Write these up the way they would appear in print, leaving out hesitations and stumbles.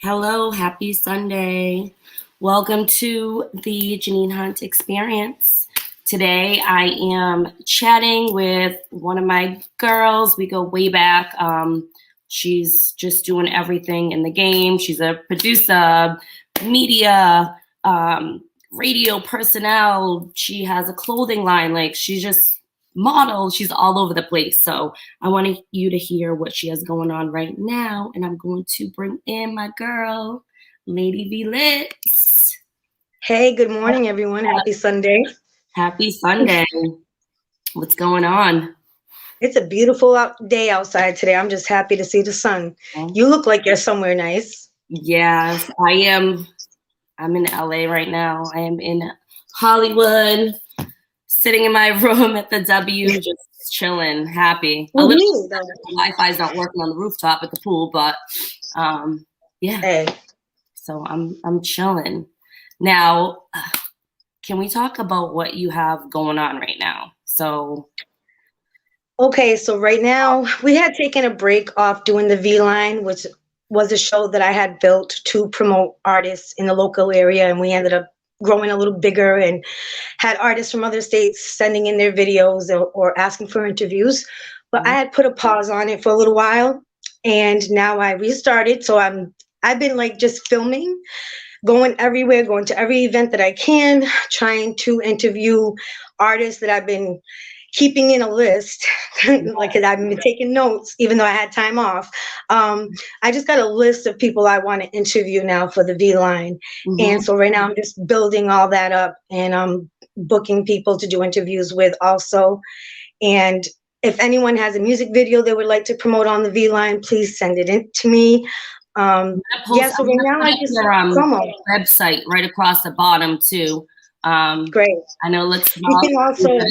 Hello, happy Sunday. Welcome to the Jeannine Hunt experience. Today I am chatting with one of my girls. We go way back. She's just doing everything in the game. She's a producer, media, radio personnel. She has a clothing line. Like she's just model. She's all over the place. So I want you to hear what she has going on right now. And I'm going to bring in my girl, Lady V Litz. Hey, good morning, everyone. Happy Sunday. Happy Sunday. What's going on? It's a beautiful day outside today. I'm just happy to see the sun. You look like you're somewhere nice. Yes, I am. I'm in LA right now. I am in Hollywood, sitting in my room at the W, just chilling, happy. A little Wi-Fi's not working on the rooftop at the pool, but yeah. Hey. So I'm chilling. Now, can we talk about what you have going on right now? Okay, so right now we had taken a break off doing the V Line, which was a show that I had built to promote artists in the local area, and we ended up growing a little bigger and had artists from other states sending in their videos or asking for interviews. But I had put a pause on it for a little while, and now I restarted. So I've been like just filming, going everywhere, going to every event that I can, trying to interview artists that I've been keeping in a list, like I've been taking notes, even though I had time off. I just got a list of people I want to interview now for the V Line. And so right now I'm just building all that up, and I'm booking people to do interviews with also. And if anyone has a music video they would like to promote on the V Line, please send it in to me. So right now I just promo. Website right across the bottom too. Great. I know it looks small. You can also up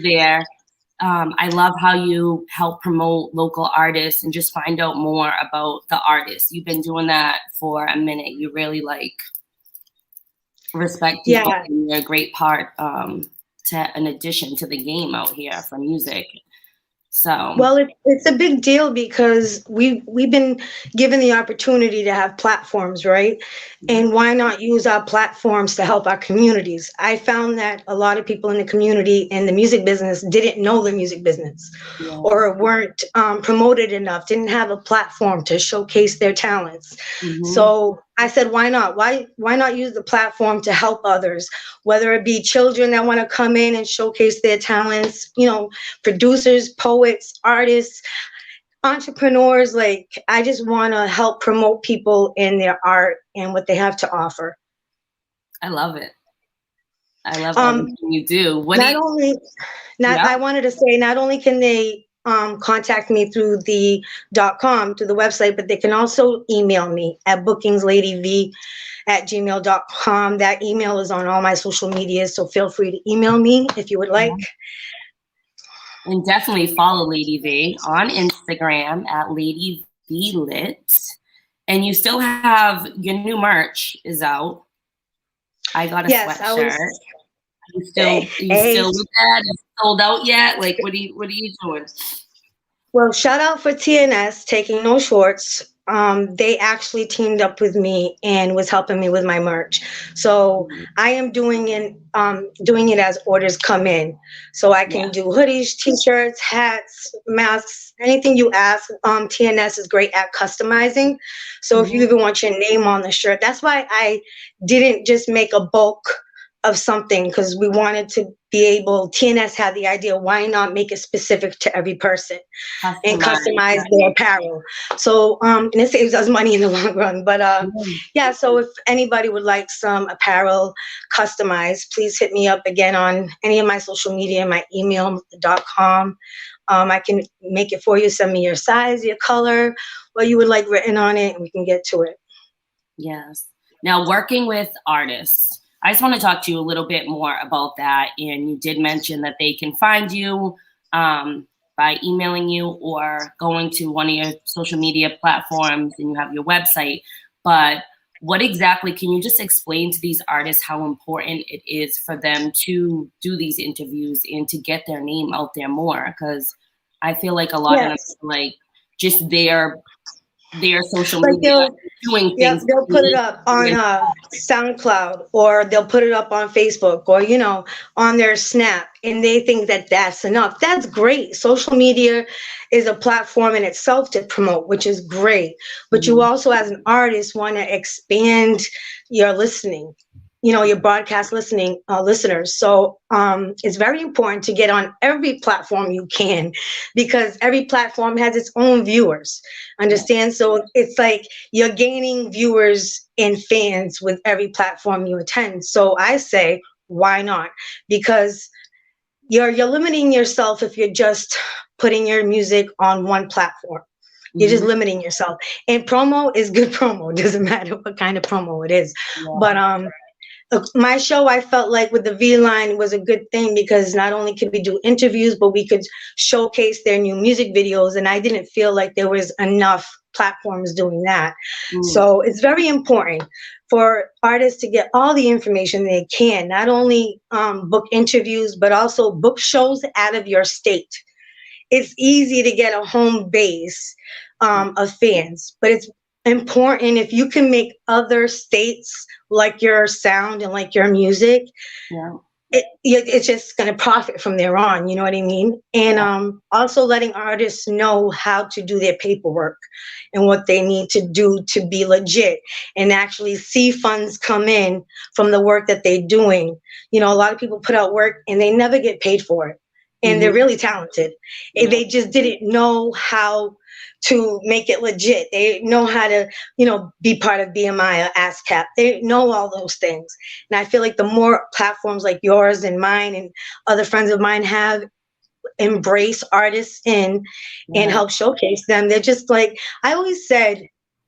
there. I love how you help promote local artists and just find out more about the artists. You've been doing that for a minute. You really respect people. Yeah. And you're a great part to an addition to the game out here for music. So well, it's a big deal because we've been given the opportunity to have platforms, right? And why not use our platforms to help our communities? I found that a lot of people in the community and the music business didn't know the music business, or weren't promoted enough, didn't have a platform to showcase their talents. So I said, why not? Why not use the platform to help others, whether it be children that want to come in and showcase their talents, producers, poets, artists, entrepreneurs. Like, I just want to help promote people in their art and what they have to offer. I love it. I love everything you do. I wanted to say, not only can they contact me through the .com, through the website, but they can also email me at bookingsladyv@gmail.com. That email is on all my social media, so feel free to email me if you would like. And definitely follow Lady V on Instagram at Lady V Lit. And you still have your new merch is out. I got a sweatshirt. You still with that? It's sold out yet? Like, what are you doing? Well, shout out for TNS, Taking No Shorts. They actually teamed up with me and was helping me with my merch. So I am doing it as orders come in. So I can do hoodies, t-shirts, hats, masks, anything you ask. TNS is great at customizing. So if you even want your name on the shirt, that's why I didn't just make a bulk of something, because we wanted to be able, TNS had the idea, why not make it specific to every person and customize their apparel? So, and it saves us money in the long run. But so if anybody would like some apparel customized, please hit me up again on any of my social media, my email.com. I can make it for you. Send me your size, your color, what you would like written on it, and we can get to it. Yes. Now, working with artists, I just want to talk to you a little bit more about that. And you did mention that they can find you by emailing you or going to one of your social media platforms, and you have your website. But what exactly, can you just explain to these artists how important it is for them to do these interviews and to get their name out there more? Because I feel like a lot of them, like, just their social media doing Yep, things. they'll put it up on SoundCloud, or they'll put it up on Facebook, or on their Snap, and they think that that's enough. That's great. Social media is a platform in itself to promote, which is great. But you Mhm. also, as an artist, want to expand your listening. Your broadcast listeners. So it's very important to get on every platform you can, because every platform has its own viewers. Yeah. Understand? So it's like you're gaining viewers and fans with every platform you attend. So I say, why not? Because you're limiting yourself if you're just putting your music on one platform. You're just Mhm. limiting yourself. And promo is good promo. Doesn't matter what kind of promo it is. Yeah. But my show, I felt like with the V Line was a good thing, because not only could we do interviews, but we could showcase their new music videos. And I didn't feel like there was enough platforms doing that. Mm. So it's very important for artists to get all the information they can, not only book interviews, but also book shows out of your state. It's easy to get a home base of fans, but it's important if you can make other states like your sound and like your music. Yeah. It's just going to profit from there on. You know what I mean? And Yeah. also letting artists know how to do their paperwork and what they need to do to be legit, and actually see funds come in from the work that they're doing. A lot of people put out work and they never get paid for it, and they're Mhm. really talented. Yeah. They just didn't know how to make it legit. They know how to, be part of BMI or ASCAP. They know all those things. And I feel like the more platforms like yours and mine and other friends of mine have embrace artists and Yeah. help showcase them, they're just like, I always said,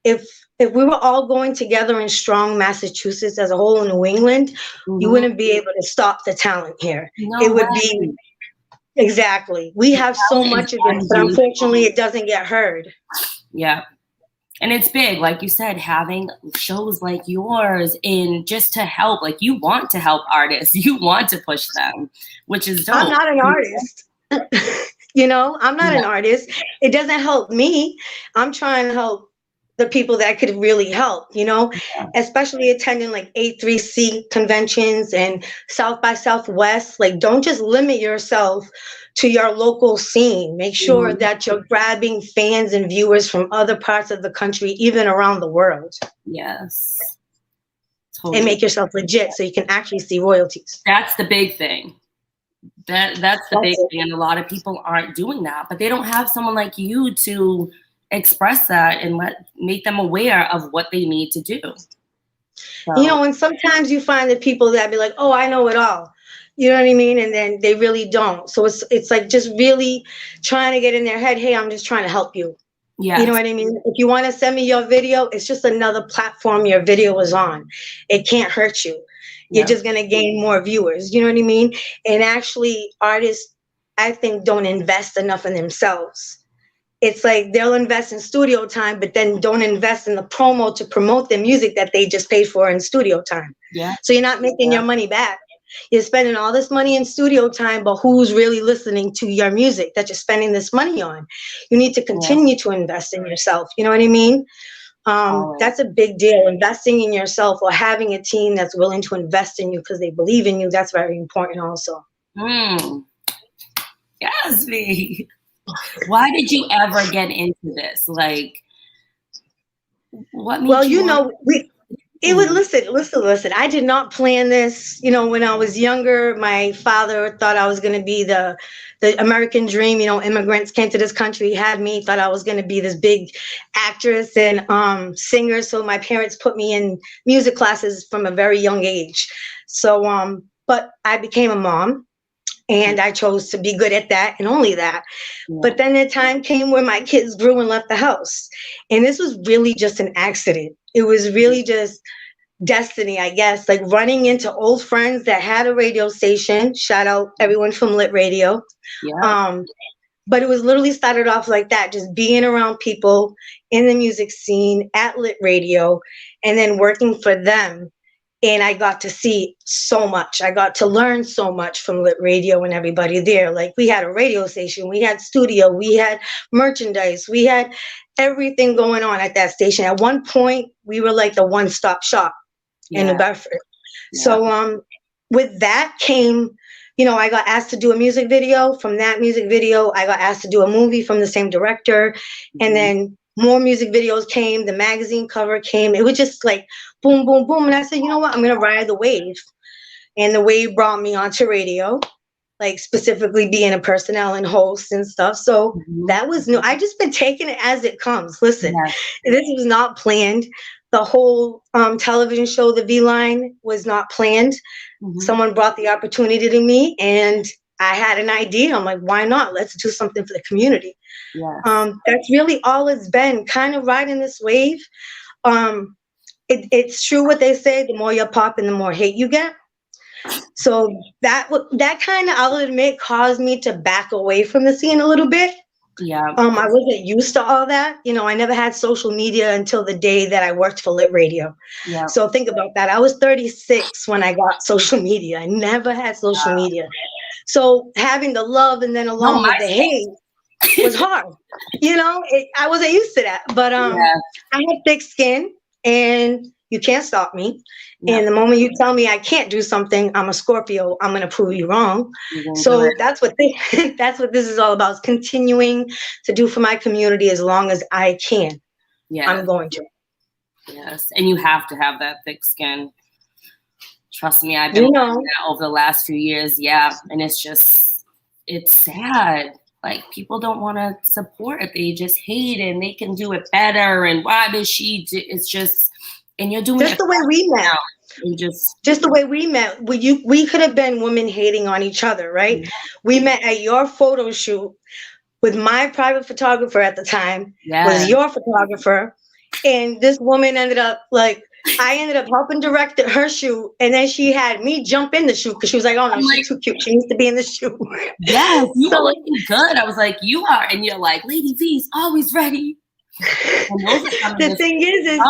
if if we were all going together in strong Massachusetts as a whole in New England, you Mhm. wouldn't be able to stop the talent here. It No would be way. exactly. We have so Talent is much of it, but unbeatable. unfortunately it doesn't get heard. Yeah. And it's big, like you said, having shows like yours in just to help. Like you want to help artists, you want to push them, which is I'm dope. not an artist. I'm not Yeah. an artist. It doesn't help me. I'm trying to help the people that I could really help, especially attending like A3C conventions and South by Southwest. Like, don't just limit yourself to your local scene. Make sure Mhm. that you're grabbing fans and viewers from other parts of the country, even around the world, Yes. and Totally. make yourself legit so you can actually see royalties. That's the big thing. That's the That's big it. thing. And a lot of people aren't doing that, but they don't have someone like you to express that and make them aware of what they need to do. So And sometimes you find that people that be like, "Oh, I know it all." You know what I mean? And then they really don't. So it's like just really trying to get in their head, "Hey, I'm just trying to help you." You know yes. what I mean? If you want to send me your video, it's just another platform your video is on. It can't hurt you. You're Yeah. just going to gain more viewers. You know what I mean? And actually, artists, I think, don't invest enough in themselves. It's like they'll invest in studio time, but then don't invest in the promo to promote the music that they just paid for in studio time. Yeah. So you're not making your money back. You're spending all this money in studio time, but who's really listening to your music that you're spending this money on? You need to Yeah. continue to invest in yourself. You know what I mean? Always. That's a big deal. Investing in yourself, or having a team that's willing to invest in you because they believe in you, that's very important also. Mm. Yes, me. Why did you ever get into this? Like, what Well, made you want it would to? listen. I did not plan this. When I was younger, my father thought I was going to be the American dream. Immigrants came to this country, had me, thought I was going to be this big actress and singer. So my parents put me in music classes from a very young age. So, but I became a mom. And I chose to be good at that and only that. Yeah. But then the time came where my kids grew and left the house. And this was really just an accident. It was really just destiny, I guess, like running into old friends that had a radio station. Shout out everyone from Lit Radio. Yeah. Um, but it was literally started off like that, just being around people in the music scene at Lit Radio and then working for them. and I got to see so much. I got to learn so much from Lit Radio and everybody there. Like, we had a radio station, we had studio, we had merchandise, we had everything going on at that station. At one point, we were like the one-stop shop in New Bedford. So with that came, I got asked to do a music video. From that music video, I got asked to do a movie from the same director. And then more music videos came, the magazine cover came. It was just like boom, boom, boom. And I said, you know what, I'm going to ride the wave. And the wave brought me onto radio, like specifically being a personnel and host and stuff. So that was new. I just been taking it as it comes. Listen, this was not planned. The whole television show, The V Line, was not planned. Someone brought the opportunity to me, and I had an idea. I'm like, why not? Let's do something for the community. That's really all it's been, kind of riding this wave. It's true what they say, the more you pop and the more hate you get. So that kind of, I'll admit, caused me to back away from the scene a little bit. I wasn't used to all that. I never had social media until the day that I worked for Lit Radio. So think about that. I was 36 when I got social media. I never had social media. So having the love and then along with the hate was hard. I wasn't used to that. But I have thick skin, and you can't stop me. And the moment you tell me I can't do something, I'm a Scorpio, I'm going to prove you wrong. So that's what this is all about, is continuing to do for my community as long as I can. I'm going to. Yes, and you have to have that thick skin. Trust me, I've been learning that over the last few years. And it's sad. Like, people don't want to support it. They just hate it, and they can do it better. And why does she do? It's just, and you're doing just it the way we met. Just the way we met. We could have been women hating on each other, right? We met at your photo shoot with my private photographer at the time, was your photographer. And this woman I ended up helping direct her shoot, and then she had me jump in the shoot because she was like, oh no, she's too cute. She needs to be in the shoot. Yes, you were looking good. I was like, you are. And you're like, Lady V's always ready. The thing is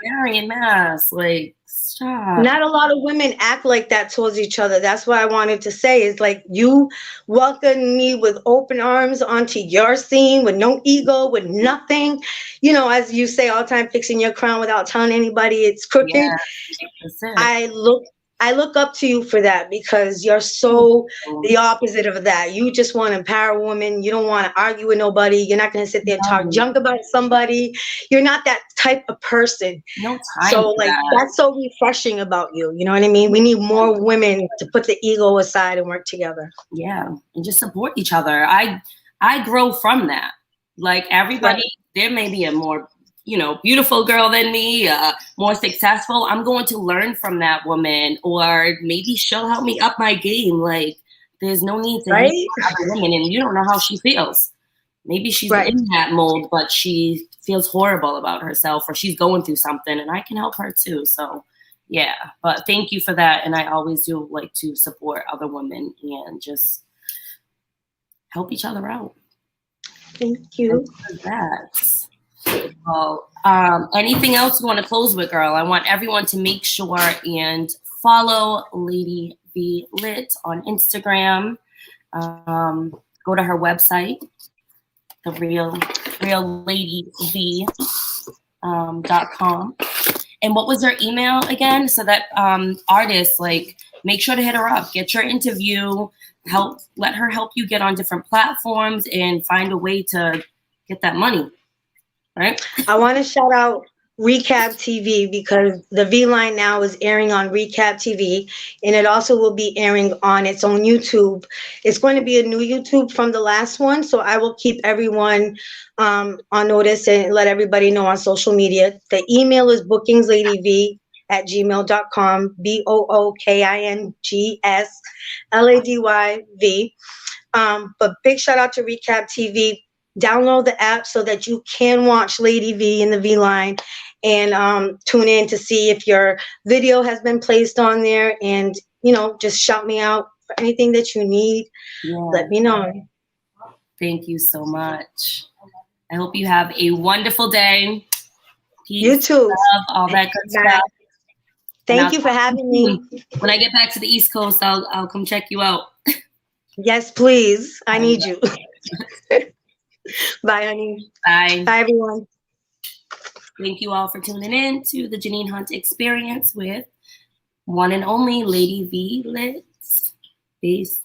Marion, Mass, like, stop. Not a lot of women act like that towards each other. That's what I wanted to say, is like, you welcomed me with open arms onto your scene, with no ego, with nothing. As you say all the time, fixing your crown without telling anybody it's crooked. I look up to you for that, because you're so the opposite of that. You just want to empower women. You don't want to argue with nobody. You're not going to sit there and talk junk about somebody. You're not that type of person. No time. So that's so refreshing about you. You know what I mean? We need more women to put the ego aside and work together. Yeah, and just support each other. I grow from that. Like, everybody, there may be a more beautiful girl than me, more successful. I'm going to learn from that woman, or maybe she'll help me up my game. Like, there's no need to hate other women, and you don't know how she feels. Maybe she's in that mold, but she feels horrible about herself, or she's going through something, and I can help her too. So, but thank you for that. And I always do like to support other women and just help each other out. Thank you. Well, anything else you want to close with, girl? I want everyone to make sure and follow Lady V Lit on Instagram. Go to her website, the real ladyv.com. And what was her email again? So that artists, like, make sure to hit her up, get your interview, let her help you get on different platforms and find a way to get that money. Right. I want to shout out Recap TV, because the V Line now is airing on Recap TV, and it also will be airing on its own YouTube. It's going to be a new YouTube from the last one, so I will keep everyone on notice and let everybody know on social media. The email is bookingsladyv@gmail.com, BOOKINGSLADYV. But big shout out to Recap TV. Download the app so that you can watch Lady V in the V Line, and tune in to see if your video has been placed on there, and just shout me out for anything that you need. Let me know. Thank you so much. I hope you have a wonderful day. Peace, you too. love, all that good stuff. Thank you for having me. When I get back to the East Coast, I'll come check you out. Yes, please. I need you. Bye, honey. Bye. Bye, everyone. Thank you all for tuning in to the Jeannine Hunt Experience with one and only Lady V Litz. Peace.